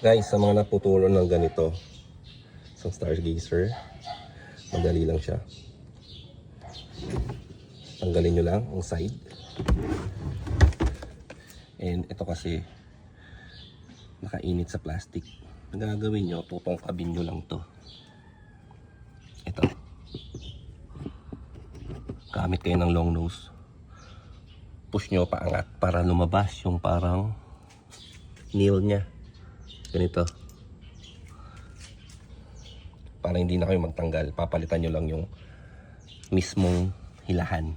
Guys, sa mga naputulon ng ganito, isang stargazer, madali lang siya. Tanggalin nyo lang ang side. And ito kasi nakainit sa plastic. Ang gagawin nyo, tutungkabin nyo lang to. Ito. Gamit kayo ng long nose. Push nyo paangat para lumabas yung parang nail nya. Ganito. Para hindi na kayo magtanggal. Papalitan nyo lang yung mismong hilahan.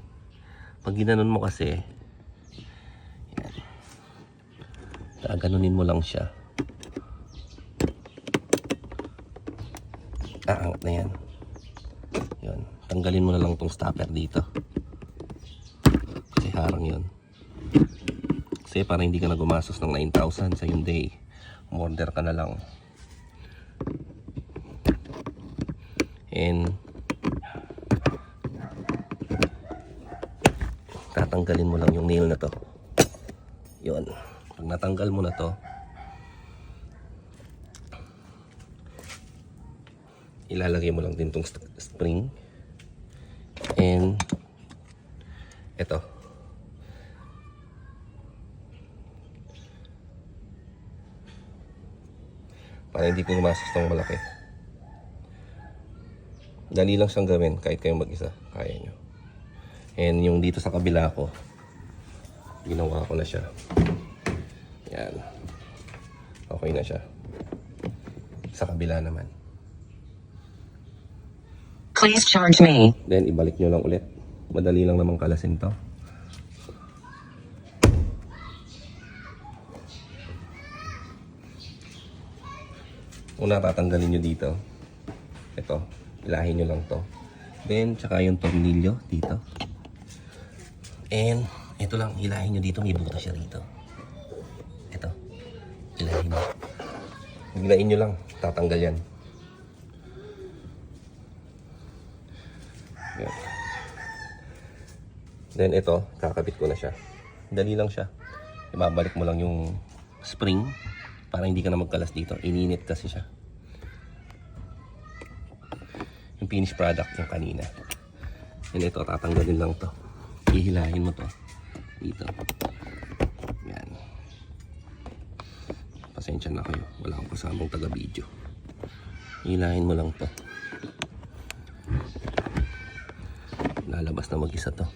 Pag ginanon mo kasi, yan. Gaganunin mo lang siya. Aangat na yan. Yun. Tanggalin mo na lang tong stopper dito. Kasi harang yun. Kasi para hindi ka na gumastos ng 9,000 sa yung day. Order ka na lang. And tatanggalin mo lang yung nail na to. Yun. Pag natanggal mo na to, ilalagay mo lang din tong spring. And ito. Para hindi ko gumastos ng malaki. Dali lang siyang gawin kahit kayo mag-isa. Kaya nyo. And yung dito sa kabila ko, ginawa ko na siya. Yan. Okay na siya. Sa kabila naman. Please charge me. Then ibalik nyo lang ulit. Madali lang naman kalasin to. Una tatanggalin nyo dito. Ito. Ilahin nyo lang to. Then tsaka yung tornilyo dito. And ito lang. Ilahin nyo dito. May butas siya rito. Ito. Ilahin nyo. Hilahin nyo lang. Tatanggal yan. Yan. Then ito, kakabit ko na siya. Dali lang siya. Ibabalik mo lang yung spring para hindi ka na magkalas dito. Ininit kasi siya. Yung finished product yung kanina. And ito, tatanggalin lang to. Ihilahin mo to. Dito. Yan. Pasensya na kayo. Wala akong kasamang taga-video. Ihilahin mo lang to. Lalabas na mag-isa to.